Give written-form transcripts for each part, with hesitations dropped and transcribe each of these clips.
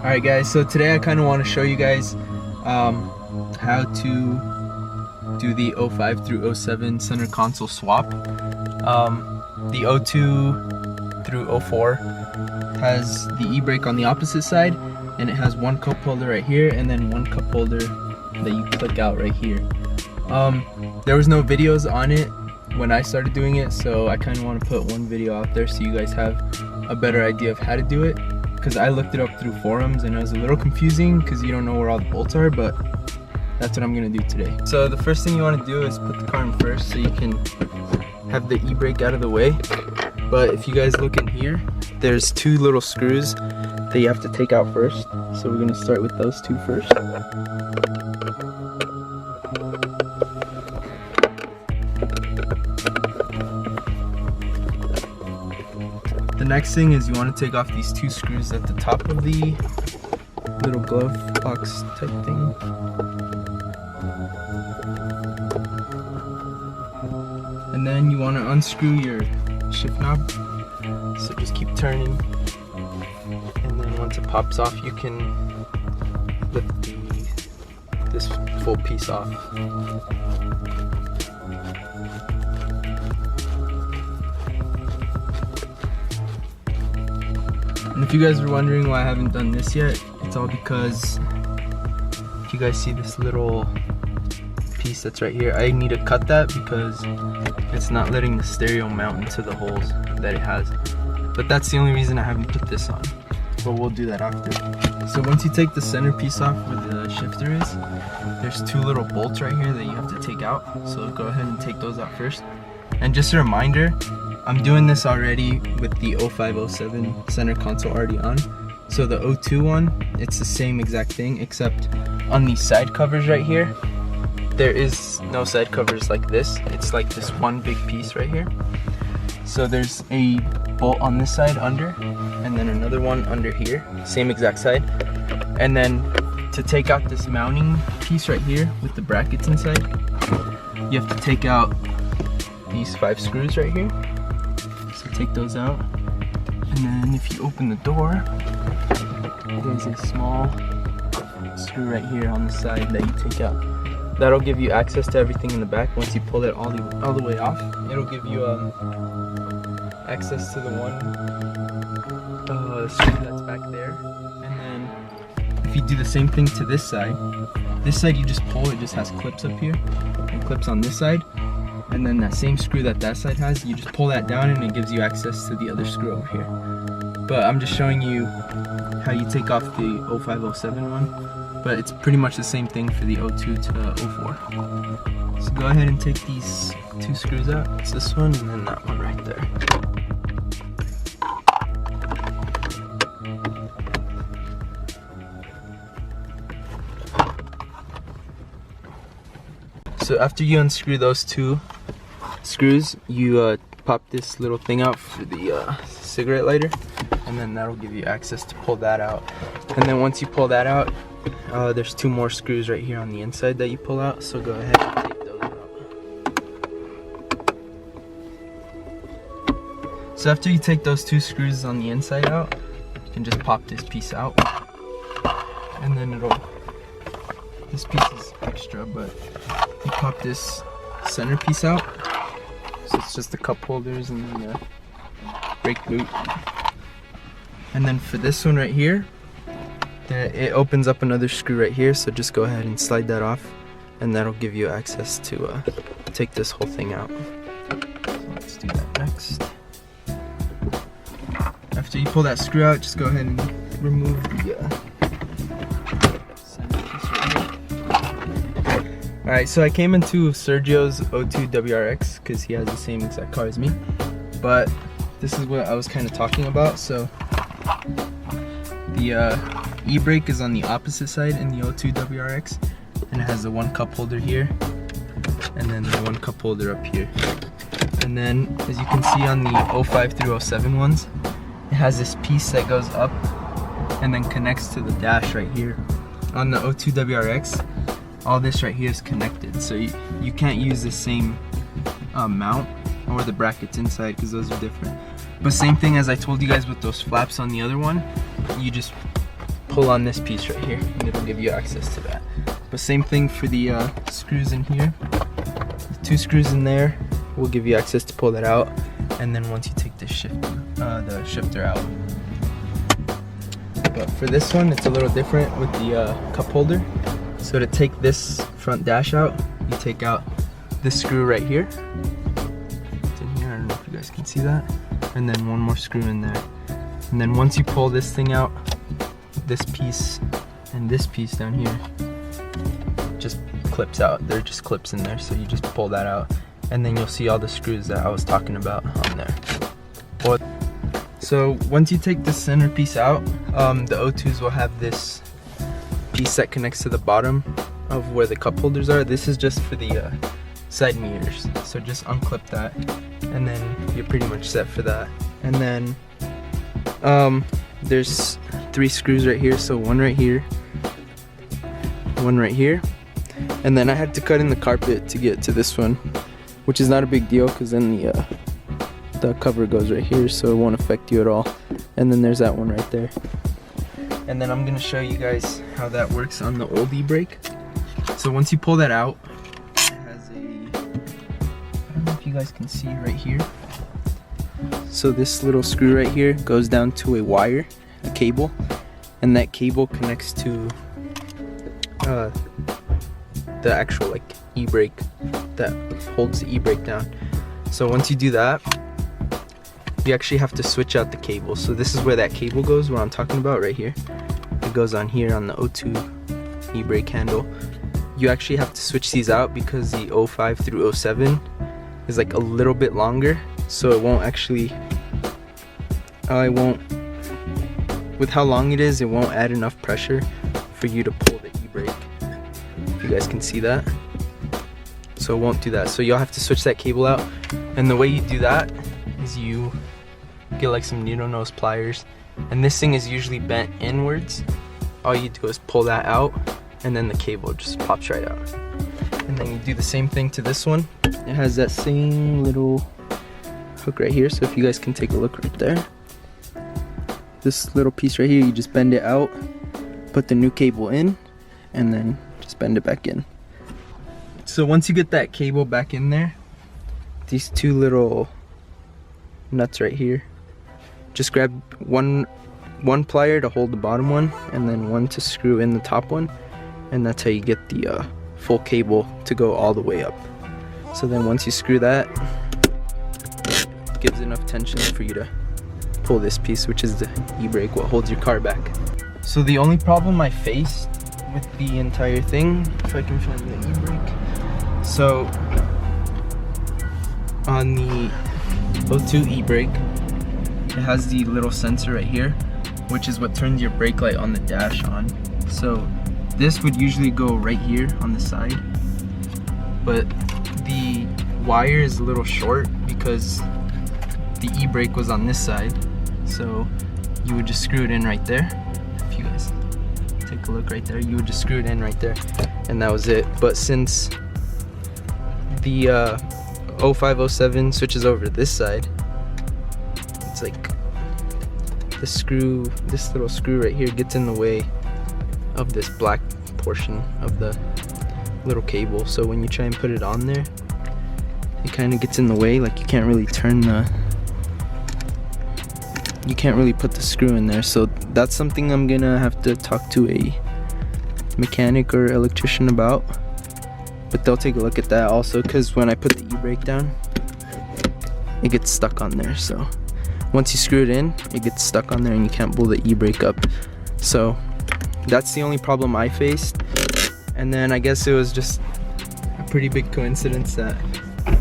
Alright guys, so today I kind of want to show you guys how to do the 05 through 07 center console swap. The 02 through 04 has the e-brake on the opposite side, and it has one cup holder right here and then one cup holder that you click out right here. There was no videos on it when I started doing it, so I kind of want to put one video out there so you guys have a better idea of how to do it, because I looked it up through forums and it was a little confusing because you don't know where all the bolts are, but that's what I'm going to do today. So the first thing you want to do is put the car in first so you can have the e-brake out of the way. But if you guys look in here, there's two little screws that you have to take out first. So we're going to start with those two first. The next thing is you want to take off these two screws at the top of the little glove box type thing. And then you want to unscrew your shift knob. So just keep turning. And then once it pops off, you can lift this full piece off. And if you guys are wondering why I haven't done this yet, it's all because if you guys see this little piece that's right here, I need to cut that because it's not letting the stereo mount into the holes that it has. But that's the only reason I haven't put this on, but we'll do that after. So once you take the center piece off where the shifter is, there's two little bolts right here that you have to take out, so go ahead and take those out first. And just a reminder, I'm doing this already with the 05-07 center console already on. So the 02 one, it's the same exact thing, except on these side covers right here, there is no side covers like this. It's like this one big piece right here. So there's a bolt on this side under, and then another one under here, same exact side. And then to take out this mounting piece right here with the brackets inside, you have to take out these 5 screws right here. So take those out, and then if you open the door, there's a small screw right here on the side that you take out. That'll give you access to everything in the back. Once you pull it all the way off, it'll give you access to the one screw that's back there. And then if you do the same thing to this side you just pull, it just has clips up here and clips on this side. And then that same screw that side has, you just pull that down and it gives you access to the other screw over here. But I'm just showing you how you take off the 05-07 one, but it's pretty much the same thing for the 02 to 04. So go ahead and take these 2 screws out. It's this one and then that one right there. So after you unscrew those 2 screws, you pop this little thing out for the cigarette lighter, and then that'll give you access to pull that out. And then once you pull that out, there's 2 more screws right here on the inside that you pull out, so go ahead and take those out. So after you take those 2 screws on the inside out, you can just pop this piece out, and then this piece is extra, but you pop this center piece out, so it's just the cup holders and then the brake boot. And then for this one right here, it opens up another screw right here, so just go ahead and slide that off, and that'll give you access to take this whole thing out. So let's do that next. After you pull that screw out, just go ahead and remove the Alright, so I came into Sergio's 02 Wrx because he has the same exact car as me, but this is what I was kind of talking about. So the e-brake is on the opposite side in the 02 Wrx, and it has the 1 cup holder here and then the 1 cup holder up here. And then as you can see on the 05 through 07 ones, it has this piece that goes up and then connects to the dash right here. On the 02 Wrx, all this right here is connected, so you can't use the same mount or the brackets inside because those are different. But same thing as I told you guys with those flaps on the other one, you just pull on this piece right here and it'll give you access to that. But same thing for the screws in here. The 2 screws in there will give you access to pull that out, and then once you take the shifter out. But for this one, it's a little different with the cup holder. So to take this front dash out, you take out this screw right here. It's in here, I don't know if you guys can see that. And then one more screw in there. And then once you pull this thing out, this piece and this piece down here just clips out. There are just clips in there, so you just pull that out. And then you'll see all the screws that I was talking about on there. So once you take the center piece out, the O2s will have this piece that connects to the bottom of where the cup holders are. This is just for the side meters. So just unclip that, and then you're pretty much set for that. And then there's 3 screws right here. So one right here, one right here, and then I had to cut in the carpet to get to this one, which is not a big deal because then the cover goes right here, so it won't affect you at all. And then there's that one right there. And then I'm gonna show you guys how that works on the old e-brake. So once you pull that out, it has a, I don't know if you guys can see right here. So this little screw right here goes down to a wire, a cable, and that cable connects to the actual like e-brake that holds the e-brake down. So once you do that, you actually have to switch out the cable. So this is where that cable goes, what I'm talking about right here. It goes on here on the O2 e-brake handle. You actually have to switch these out because the 05 through 07 is like a little bit longer, so it won't actually, with how long it is, it won't add enough pressure for you to pull the e-brake. If you guys can see that. So it won't do that. So you'll have to switch that cable out. And the way you do that is you get like some needle nose pliers, and this thing is usually bent inwards. All you do is pull that out, and then the cable just pops right out. And then you do the same thing to this one. It has that same little hook right here, so if you guys can take a look right there, this little piece right here, you just bend it out, put the new cable in, and then just bend it back in. So once you get that cable back in there, these 2 little nuts right here, just grab one plier to hold the bottom one, and then one to screw in the top one, and that's how you get the full cable to go all the way up. So then once you screw that, it gives enough tension for you to pull this piece, which is the e-brake, what holds your car back. So the only problem I faced with the entire thing, if I can find the e-brake, so on the O2 e-brake, it has the little sensor right here, which is what turns your brake light on the dash on. So this would usually go right here on the side, but the wire is a little short because the e-brake was on this side. So you would just screw it in right there. If you guys take a look right there, you would just screw it in right there, and that was it. But since the 0507 switches over to this side, it's like this little screw right here gets in the way of this black portion of the little cable. So when you try and put it on there, it kind of gets in the way, like you can't really put the screw in there. So that's something I'm gonna have to talk to a mechanic or electrician about, but they'll take a look at that also, because when I put the e-brake down, it gets stuck on there. So once you screw it in, it gets stuck on there and you can't pull the e-brake up. So that's the only problem I faced. And then I guess it was just a pretty big coincidence that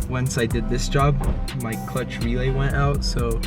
once I did this job, my clutch relay went out, so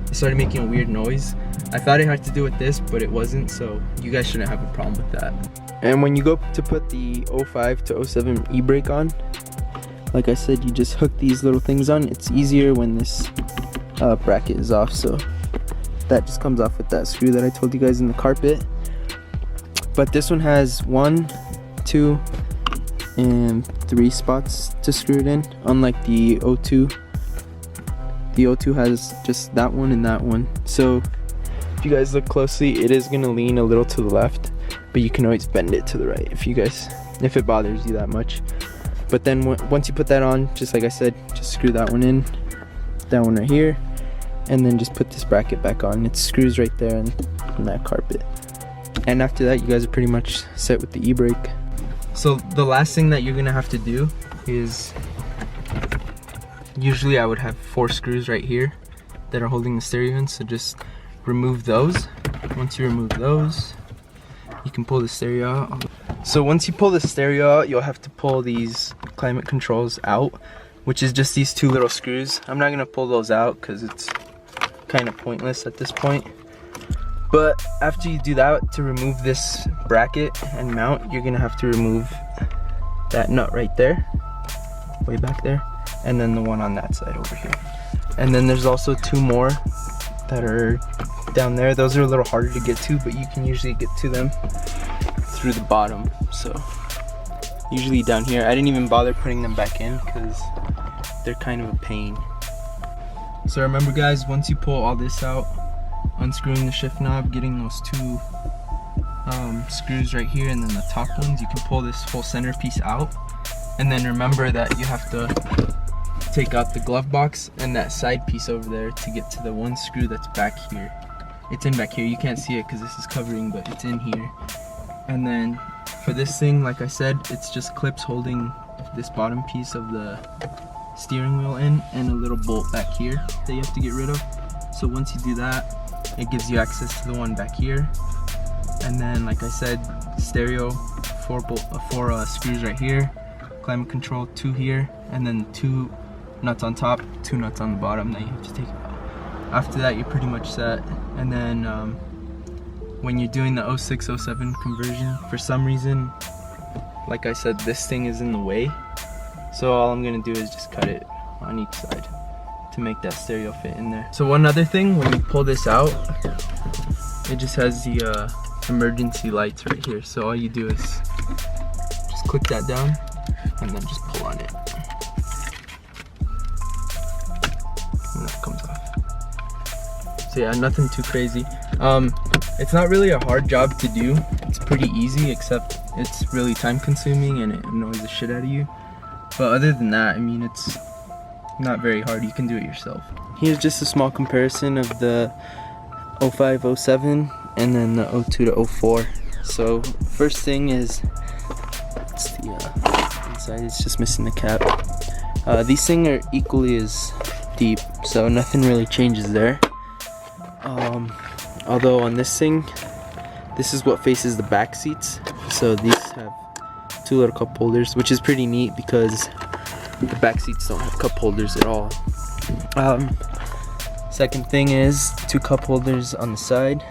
it started making a weird noise. I thought it had to do with this, but it wasn't, so you guys shouldn't have a problem with that. And when you go to put the 05 to 07 e-brake on, like I said, you just hook these little things on. It's easier when this bracket is off, so that just comes off with that screw that I told you guys in the carpet. But this one has 1, 2, and 3 spots to screw it in, unlike the O2. The O2 has just that one and that one. So if you guys look closely, it is gonna lean a little to the left, but you can always bend it to the right if it bothers you that much. But then once you put that on, just like I said, just screw that one in, that one right here, and then just put this bracket back on. It screws right there in that carpet. And after that, you guys are pretty much set with the e-brake. So the last thing that you're gonna have to do is, usually I would have 4 screws right here that are holding the stereo in, so just remove those. Once you remove those, you can pull the stereo out. So once you pull the stereo out, you'll have to pull these climate controls out, which is just these 2 little screws. I'm not gonna pull those out because it's kind of pointless at this point. But after you do that, to remove this bracket and mount, you're gonna have to remove that nut right there, way back there, and then the one on that side over here. And then there's also 2 more that are down there. Those are a little harder to get to, but you can usually get to them through the bottom. So usually down here, I didn't even bother putting them back in because they're kind of a pain. So remember guys, once you pull all this out, unscrewing the shift knob, getting those 2 screws right here, and then the top ones, you can pull this whole centerpiece out. And then remember that you have to take out the glove box and that side piece over there to get to the one screw that's back here. It's in back here, you can't see it because this is covering, but it's in here. And then for this thing, like I said, it's just clips holding this bottom piece of the steering wheel in, and a little bolt back here that you have to get rid of. So once you do that, it gives you access to the one back here. And then like I said, stereo, 4 screws right here, climate control 2 here, and then 2 nuts on top, 2 nuts on the bottom that you have to take out. After that, you're pretty much set. And then when you're doing the 0607 conversion, for some reason, like I said, this thing is in the way. So all I'm gonna do is just cut it on each side to make that stereo fit in there. So one other thing, when you pull this out, it just has the emergency lights right here. So all you do is just click that down and then just pull on it. And that comes off. So yeah, nothing too crazy. It's not really a hard job to do. It's pretty easy, except it's really time consuming and it annoys the shit out of you. But other than that, I mean, it's not very hard. You can do it yourself. Here's just a small comparison of the 05, 07 and then the 02 to 04. So first thing is, it's the inside, it's just missing the cap. These things are equally as deep, so nothing really changes there. Although on this thing, this is what faces the back seats. So these have 2 little cup holders, which is pretty neat because the back seats don't have cup holders at all. Second thing is 2 cup holders on the side.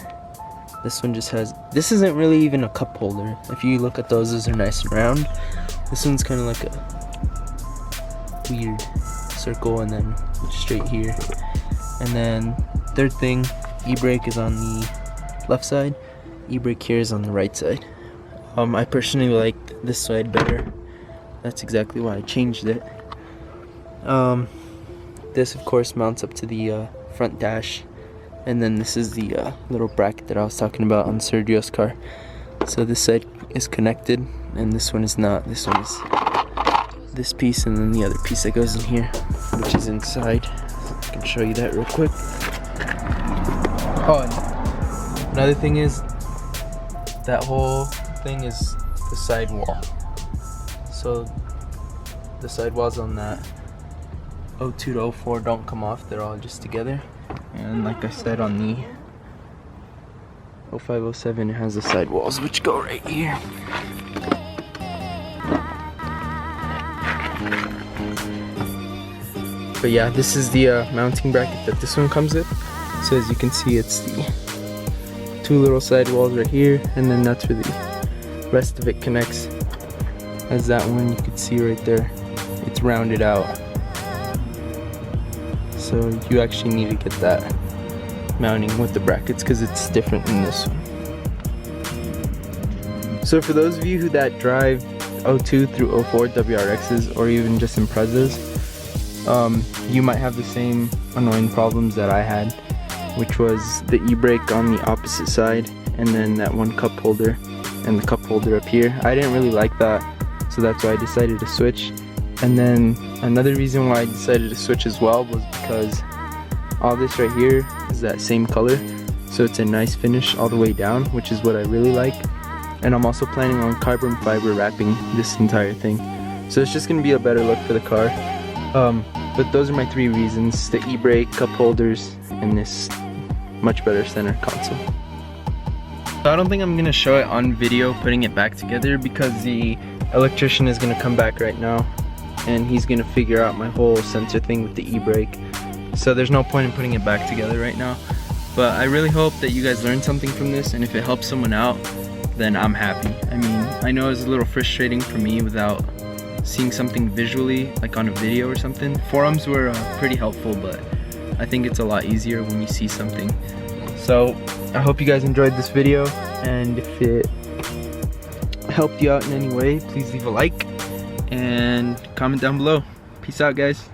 This one just has, this isn't really even a cup holder. If you look at those are nice and round. This one's kind of like a weird circle and then straight here. And then third thing, e-brake is on the left side. E-brake here is on the right side. I personally like this side better. That's exactly why I changed it. This of course mounts up to the front dash, and then this is the little bracket that I was talking about on Sergio's car. So this side is connected and this one is not. This one is this piece and then the other piece that goes in here, which is inside. I can show you that real quick. Oh, and another thing is that whole thing is the side wall. So the side walls on that 02 to 04 don't come off, they're all just together. And like I said, on the 05, 07 it has the side walls which go right here. But yeah, this is the mounting bracket that this one comes with. So as you can see, it's the 2 little side walls right here, and then that's where the rest of it connects. As that one you can see right there, it's rounded out. So you actually need to get that mounting with the brackets because it's different than this one. So for those of you that drive 02 through 04 WRXs or even just Imprezas, you might have the same annoying problems that I had. which was the e-brake on the opposite side, and then that one cup holder and the cup holder up here. I didn't really like that, so that's why I decided to switch. And then another reason why I decided to switch as well was because all this right here is that same color, so it's a nice finish all the way down, which is what I really like. And I'm also planning on carbon fiber wrapping this entire thing, so it's just going to be a better look for the car. But those are my 3 reasons: the e-brake, cup holders, and this much better center console. So I don't think I'm going to show it on video putting it back together, because the electrician is going to come back right now and he's going to figure out my whole sensor thing with the e-brake. So there's no point in putting it back together right now. But I really hope that you guys learned something from this, and if it helps someone out, then I'm happy. I mean, I know it's a little frustrating for me without seeing something visually, like on a video or something. Forums were pretty helpful, but I think it's a lot easier when you see something. So I hope you guys enjoyed this video, and if it helped you out in any way, please leave a like and comment down below. Peace out, guys.